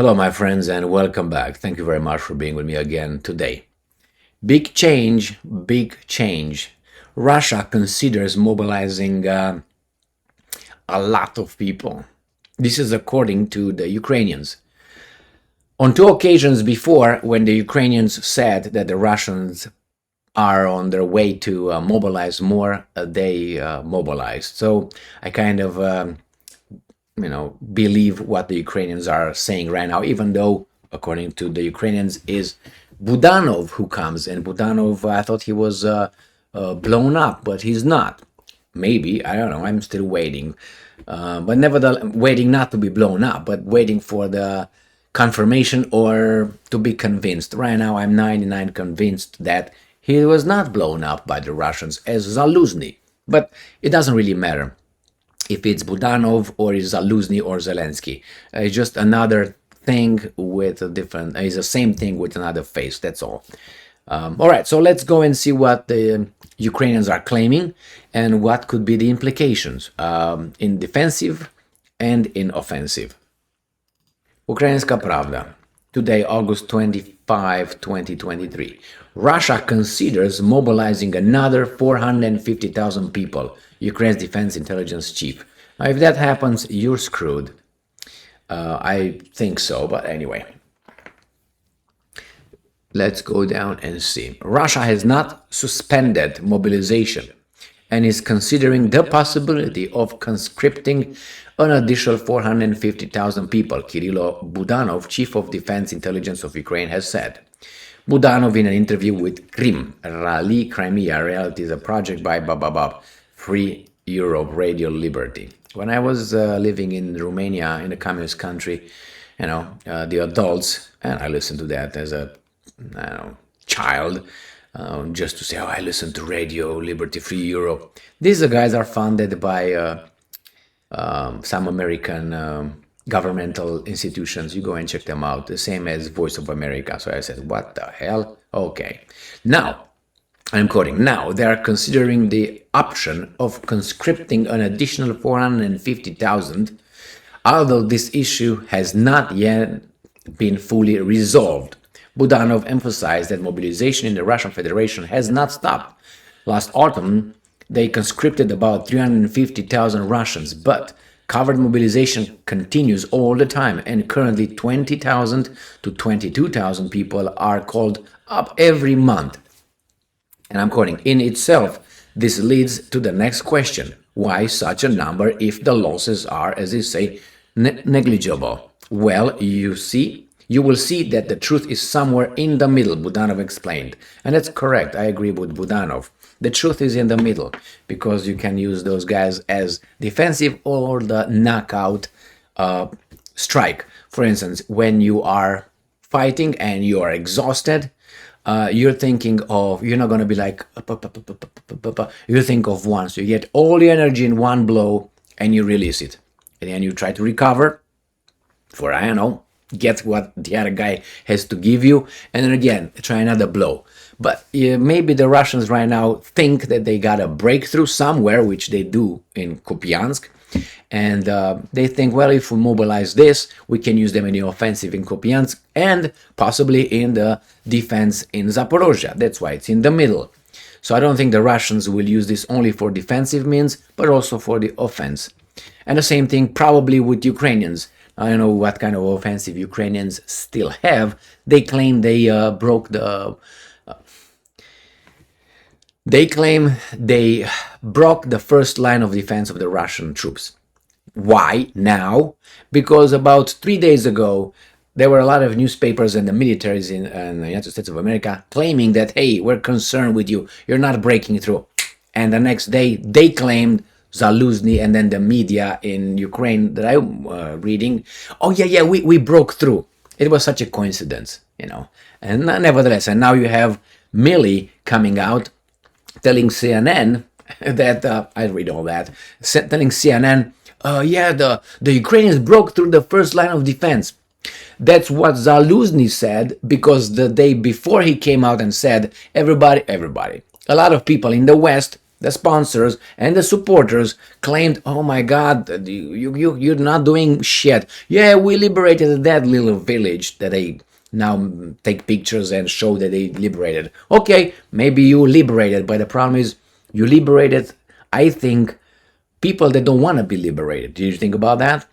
Hello, my friends, and welcome back. Thank you very much for being with me again today. Big change, big change. Russia considers mobilizing a lot of people. This is according to the Ukrainians. On two occasions before, when the Ukrainians said that the Russians are on their way to mobilize more, they mobilized. So I kind of believe what the Ukrainians are saying right now, even though, according to the Ukrainians, is Budanov who comes. And Budanov, I thought he was blown up, but he's not. Maybe, I don't know, I'm still waiting. But nevertheless, waiting not to be blown up, but waiting for the confirmation or to be convinced. Right now, I'm 99 convinced that he was not blown up by the Russians as Zaluzny. But it doesn't really matter if it's Budanov or it's Zaluzny or Zelensky. It's just another thing with a different, it's the same thing with another face, that's all. All right, so let's go and see what the Ukrainians are claiming and what could be the implications in defensive and in offensive. Ukrainska Pravda. Today, August 25, 2023. Russia considers mobilizing another 450,000 people, Ukraine's defense intelligence chief. Now, if that happens, you're screwed. I think so, but anyway. Let's go down and see. Russia has not suspended mobilization and is considering the possibility of conscripting an additional 450,000 people, Kirill Budanov, chief of defense intelligence of Ukraine, has said. Budanov, in an interview with Krim, Rally Crimea, reality is a project by Free Europe, Radio Liberty. When I was living in Romania, in a communist country, the adults, and I listened to that as a child, just to say, oh, I listen to Radio Liberty, Free Europe. These guys are funded by some American governmental institutions. You go and check them out, the same as Voice of America. So I said, what the hell? Okay. Now, I'm quoting, now they are considering the option of conscripting an additional 450,000, although this issue has not yet been fully resolved. Budanov emphasized that mobilization in the Russian Federation has not stopped. Last autumn, they conscripted about 350,000 Russians, but covered mobilization continues all the time, and currently 20,000 to 22,000 people are called up every month. And I'm quoting, in itself, this leads to the next question. Why such a number if the losses are, as they say, negligible? Well, you will see that the truth is somewhere in the middle, Budanov explained. And that's correct, I agree with Budanov. The truth is in the middle, because you can use those guys as defensive or the knockout strike. For instance, when you are fighting and you are exhausted, you're thinking of, you're not going to be like, you think of one. So you get all the energy in one blow and you release it. And then you try to recover for, I don't know, get what the other guy has to give you, and then again try another blow. But maybe the Russians right now think that they got a breakthrough somewhere, which they do in Kupiansk, and they think, well, if we mobilize this, we can use them in the offensive in Kupiansk and possibly in the defense in Zaporozhye. That's why it's in the middle. So I don't think the Russians will use this only for defensive means, but also for the offense. And the same thing probably with Ukrainians. I don't know what kind of offensive Ukrainians still have. They claim they broke the first line of defense of the Russian troops. Why now? Because about 3 days ago, there were a lot of newspapers and the militaries in the United States of America claiming that, hey, we're concerned with you, you're not breaking through. And the next day, they claimed, Zaluzny and then the media in Ukraine that I'm reading, oh yeah, we broke through. It was such a coincidence, And nevertheless, and now you have Milley coming out telling CNN that, I read all that, telling CNN, the Ukrainians broke through the first line of defense. That's what Zaluzny said, because the day before he came out and said, everybody, a lot of people in the West the sponsors and the supporters claimed, oh my God, you're not doing shit. Yeah, we liberated that little village that they now take pictures and show that they liberated. Okay, maybe you liberated, but the problem is you liberated, I think, people that don't want to be liberated. Did you think about that?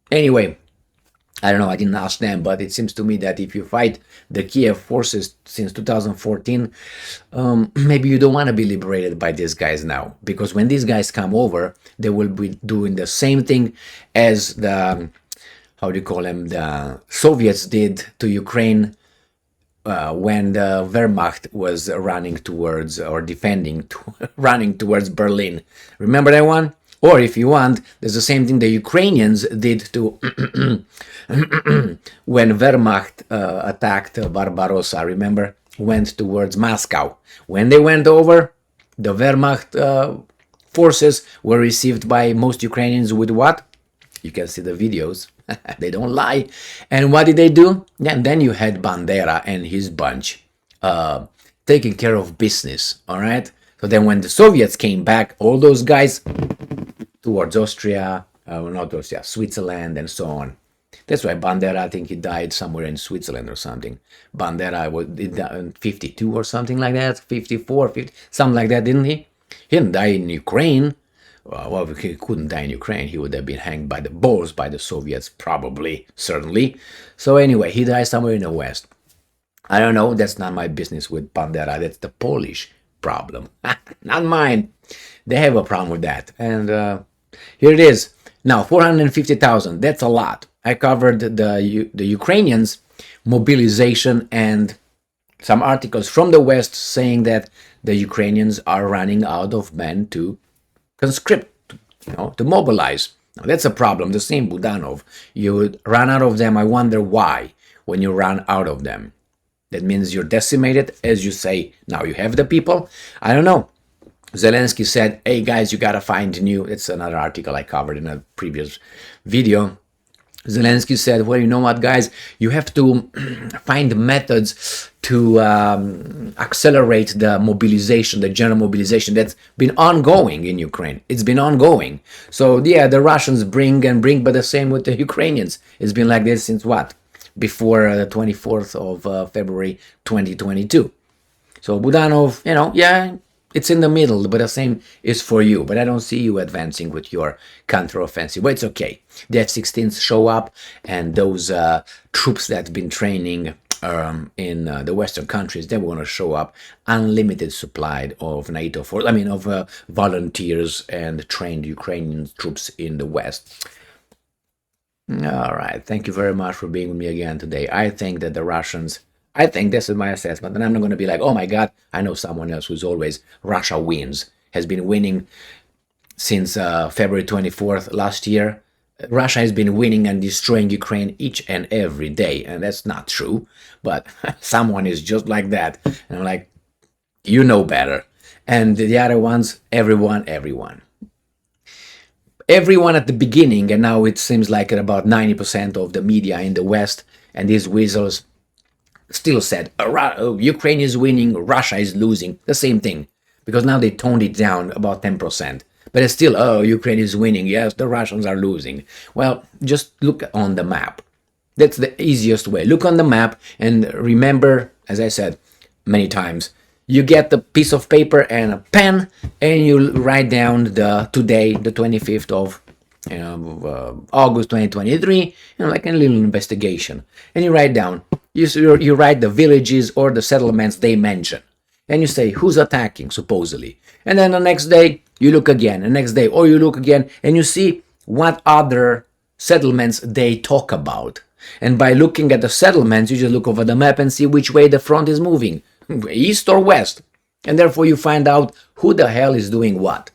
Anyway, I don't know, I didn't ask them, but it seems to me that if you fight the Kiev forces since 2014, maybe you don't want to be liberated by these guys now. Because when these guys come over, they will be doing the same thing as the, how do you call them, the Soviets did to Ukraine when the Wehrmacht was running towards, or defending, running towards Berlin. Remember that one? Or if you want, there's the same thing the Ukrainians did to when Wehrmacht attacked Barbarossa, remember? Went towards Moscow. When they went over, the Wehrmacht forces were received by most Ukrainians with what? You can see the videos. They don't lie. And what did they do? Yeah, and then you had Bandera and his bunch taking care of business, all right? So then when the Soviets came back, all those guys towards Austria, not Austria, Switzerland, and so on. That's why Bandera, I think he died somewhere in Switzerland or something. Bandera was in 52 or something like that, 54, 50, something like that, didn't he? He didn't die in Ukraine. Well, he couldn't die in Ukraine. He would have been hanged by the balls by the Soviets, probably, certainly. So anyway, he died somewhere in the West. I don't know. That's not my business with Bandera. That's the Polish problem, not mine. They have a problem with that. And here it is. Now, 450,000. That's a lot. I covered the Ukrainians' mobilization and some articles from the West saying that the Ukrainians are running out of men to conscript, to mobilize. Now, that's a problem. The same Budanov. You would run out of them. I wonder why when you run out of them. That means you're decimated, as you say. Now you have the people. I don't know. Zelensky said, hey guys, you gotta find new. It's another article I covered in a previous video. Zelensky said, well, you know what, guys, you have to find methods to accelerate the mobilization, the general mobilization that's been ongoing in Ukraine. It's been ongoing. So, yeah, the Russians bring, but the same with the Ukrainians. It's been like this since what? Before the 24th of February 2022. So, Budanov, yeah, it's in the middle, but the same is for you. But I don't see you advancing with your counteroffensive. But it's okay. The F-16s show up, and those troops that have been training in the Western countries, they want to show up. Unlimited supply of NATO force, of volunteers and trained Ukrainian troops in the West. All right. Thank you very much for being with me again today. I think that the Russians... I think this is my assessment, and I'm not going to be like, oh my God, I know someone else who's always Russia wins, has been winning since February 24th last year. Russia has been winning and destroying Ukraine each and every day, and that's not true, but someone is just like that, and I'm like, you know better. And the other ones, everyone at the beginning, and now it seems like about 90% of the media in the West and these weasels still said, Ukraine is winning, Russia is losing. The same thing. Because now they toned it down about 10%. But it's still, Ukraine is winning. Yes, the Russians are losing. Well, just look on the map. That's the easiest way. Look on the map and remember, as I said many times, you get a piece of paper and a pen and you write down today, the 25th of August 2023, like a little investigation. And you write down, you write the villages or the settlements they mention. And you say, who's attacking, supposedly. And then the next day, you look again, the next day, or you look again, and you see what other settlements they talk about. And by looking at the settlements, you just look over the map and see which way the front is moving, east or west. And therefore you find out who the hell is doing what.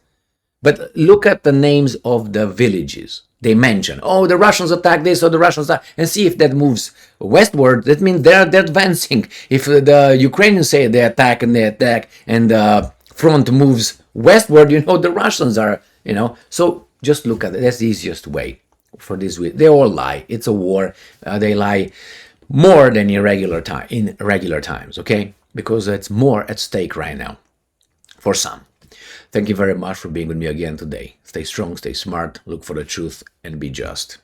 But look at the names of the villages. They mention, the Russians attack this or the Russians attack, and see if that moves westward. That means they're advancing. If the Ukrainians say they attack, and the front moves westward, the Russians are, So just look at it. That's the easiest way for this. They all lie. It's a war. They lie more than in regular times, okay? Because it's more at stake right now for some. Thank you very much for being with me again today. Stay strong, stay smart, look for the truth, and be just.